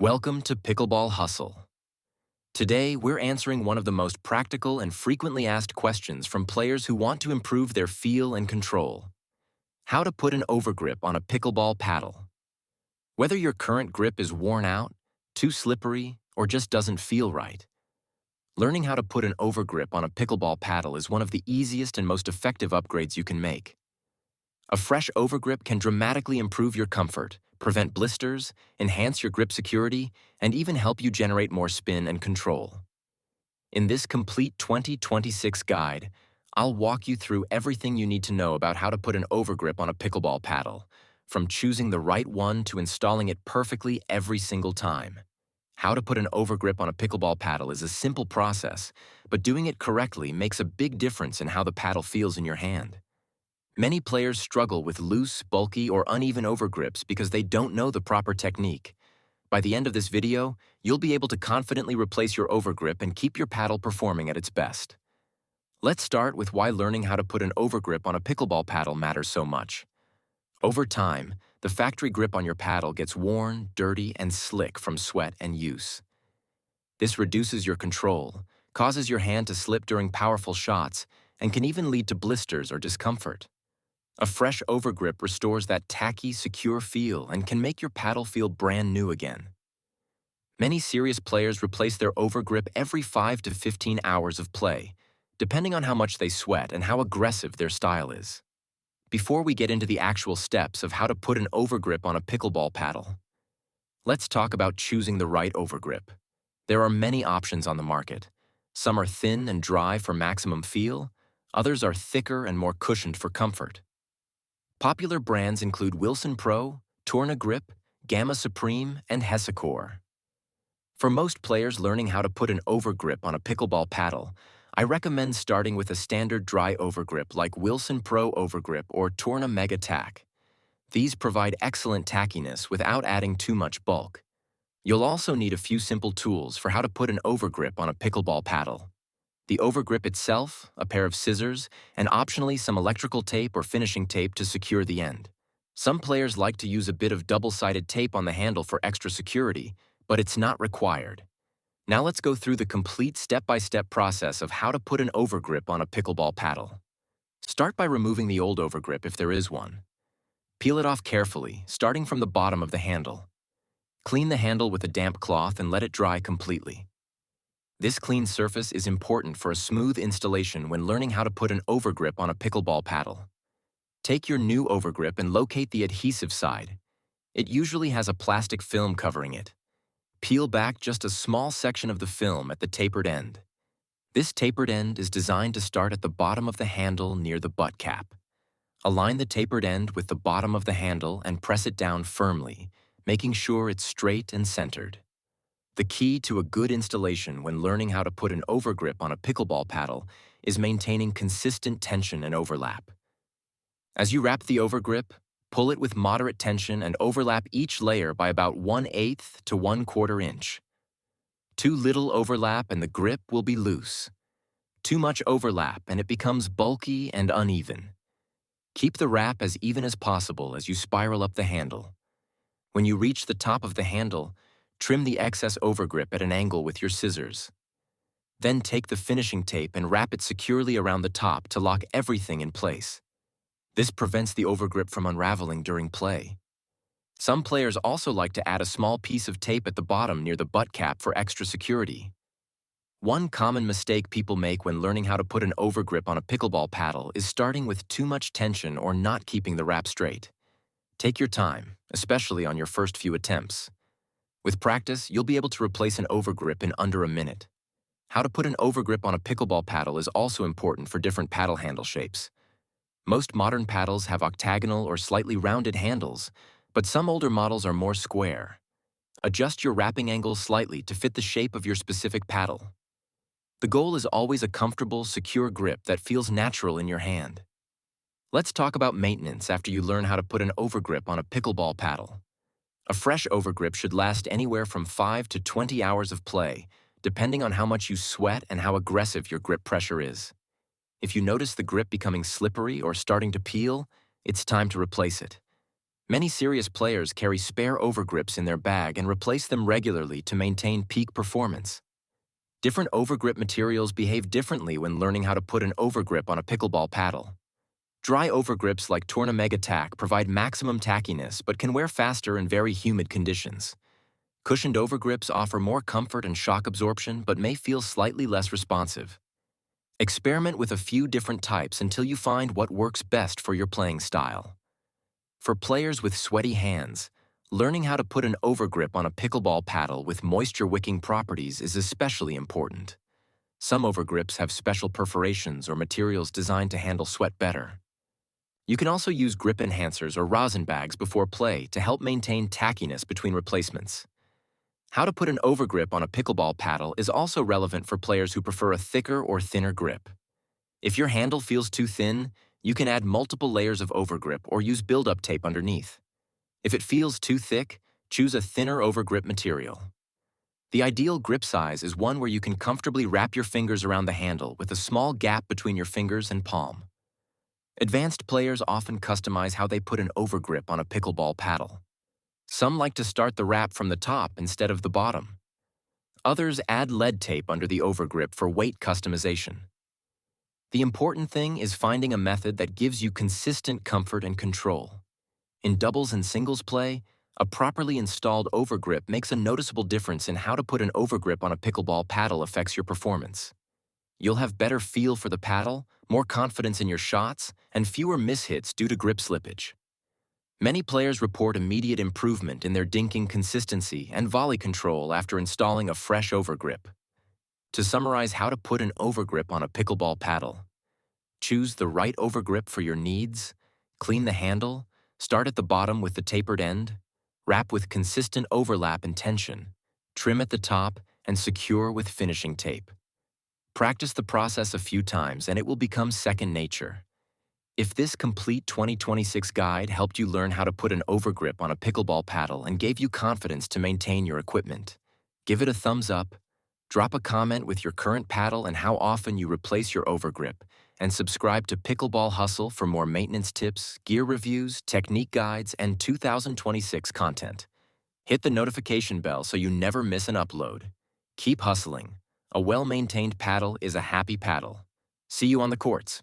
Welcome to Pickleball Hustle. Today, we're answering one of the most practical and frequently asked questions from players who want to improve their feel and control. How to put an overgrip on a pickleball paddle. Whether your current grip is worn out, too slippery, or just doesn't feel right, learning how to put an overgrip on a pickleball paddle is one of the easiest and most effective upgrades you can make. A fresh overgrip can dramatically improve your comfort, prevent blisters, enhance your grip security, and even help you generate more spin and control. In this complete 2026 guide, I'll walk you through everything you need to know about how to put an overgrip on a pickleball paddle, from choosing the right one to installing it perfectly every single time. How to put an overgrip on a pickleball paddle is a simple process, but doing it correctly makes a big difference in how the paddle feels in your hand. Many players struggle with loose, bulky, or uneven overgrips because they don't know the proper technique. By the end of this video, you'll be able to confidently replace your overgrip and keep your paddle performing at its best. Let's start with why learning how to put an overgrip on a pickleball paddle matters so much. Over time, the factory grip on your paddle gets worn, dirty, and slick from sweat and use. This reduces your control, causes your hand to slip during powerful shots, and can even lead to blisters or discomfort. A fresh overgrip restores that tacky, secure feel and can make your paddle feel brand new again. Many serious players replace their overgrip every 5 to 15 hours of play, depending on how much they sweat and how aggressive their style is. Before we get into the actual steps of how to put an overgrip on a pickleball paddle, let's talk about choosing the right overgrip. There are many options on the market. Some are thin and dry for maximum feel, others are thicker and more cushioned for comfort. Popular brands include Wilson Pro, Torna Grip, Gamma Supreme, and Hesicor. For most players learning how to put an overgrip on a pickleball paddle, I recommend starting with a standard dry overgrip like Wilson Pro Overgrip or Torna Mega Tack. These provide excellent tackiness without adding too much bulk. You'll also need a few simple tools for how to put an overgrip on a pickleball paddle. The overgrip itself, a pair of scissors, and optionally some electrical tape or finishing tape to secure the end. Some players like to use a bit of double-sided tape on the handle for extra security, but it's not required. Now let's go through the complete step-by-step process of how to put an overgrip on a pickleball paddle. Start by removing the old overgrip if there is one. Peel it off carefully, starting from the bottom of the handle. Clean the handle with a damp cloth and let it dry completely. This clean surface is important for a smooth installation when learning how to put an overgrip on a pickleball paddle. Take your new overgrip and locate the adhesive side. It usually has a plastic film covering it. Peel back just a small section of the film at the tapered end. This tapered end is designed to start at the bottom of the handle near the butt cap. Align the tapered end with the bottom of the handle and press it down firmly, making sure it's straight and centered. The key to a good installation when learning how to put an overgrip on a pickleball paddle is maintaining consistent tension and overlap. As you wrap the overgrip, pull it with moderate tension and overlap each layer by about 1/8 to 1/4 inch. Too little overlap and the grip will be loose. Too much overlap and it becomes bulky and uneven. Keep the wrap as even as possible as you spiral up the handle. When you reach the top of the handle, trim the excess overgrip at an angle with your scissors. Then take the finishing tape and wrap it securely around the top to lock everything in place. This prevents the overgrip from unraveling during play. Some players also like to add a small piece of tape at the bottom near the butt cap for extra security. One common mistake people make when learning how to put an overgrip on a pickleball paddle is starting with too much tension or not keeping the wrap straight. Take your time, especially on your first few attempts. With practice, you'll be able to replace an overgrip in under a minute. How to put an overgrip on a pickleball paddle is also important for different paddle handle shapes. Most modern paddles have octagonal or slightly rounded handles, but some older models are more square. Adjust your wrapping angle slightly to fit the shape of your specific paddle. The goal is always a comfortable, secure grip that feels natural in your hand. Let's talk about maintenance after you learn how to put an overgrip on a pickleball paddle. A fresh overgrip should last anywhere from 5 to 20 hours of play, depending on how much you sweat and how aggressive your grip pressure is. If you notice the grip becoming slippery or starting to peel, it's time to replace it. Many serious players carry spare overgrips in their bag and replace them regularly to maintain peak performance. Different overgrip materials behave differently when learning how to put an overgrip on a pickleball paddle. Dry overgrips like Tornamega Tack provide maximum tackiness but can wear faster in very humid conditions. Cushioned overgrips offer more comfort and shock absorption but may feel slightly less responsive. Experiment with a few different types until you find what works best for your playing style. For players with sweaty hands, learning how to put an overgrip on a pickleball paddle with moisture-wicking properties is especially important. Some overgrips have special perforations or materials designed to handle sweat better. You can also use grip enhancers or rosin bags before play to help maintain tackiness between replacements. How to put an overgrip on a pickleball paddle is also relevant for players who prefer a thicker or thinner grip. If your handle feels too thin, you can add multiple layers of overgrip or use build-up tape underneath. If it feels too thick, choose a thinner overgrip material. The ideal grip size is one where you can comfortably wrap your fingers around the handle with a small gap between your fingers and palm. Advanced players often customize how they put an overgrip on a pickleball paddle. Some like to start the wrap from the top instead of the bottom. Others add lead tape under the overgrip for weight customization. The important thing is finding a method that gives you consistent comfort and control. In doubles and singles play, a properly installed overgrip makes a noticeable difference in how to put an overgrip on a pickleball paddle affects your performance. You'll have better feel for the paddle, more confidence in your shots, and fewer mishits due to grip slippage. Many players report immediate improvement in their dinking consistency and volley control after installing a fresh overgrip. To summarize how to put an overgrip on a pickleball paddle: choose the right overgrip for your needs, clean the handle, start at the bottom with the tapered end, wrap with consistent overlap and tension, trim at the top, and secure with finishing tape. Practice the process a few times and it will become second nature. If this complete 2026 guide helped you learn how to put an overgrip on a pickleball paddle and gave you confidence to maintain your equipment, give it a thumbs up, drop a comment with your current paddle and how often you replace your overgrip, and subscribe to Pickleball Hustle for more maintenance tips, gear reviews, technique guides, and 2026 content. Hit the notification bell so you never miss an upload. Keep hustling. A well-maintained paddle is a happy paddle. See you on the courts.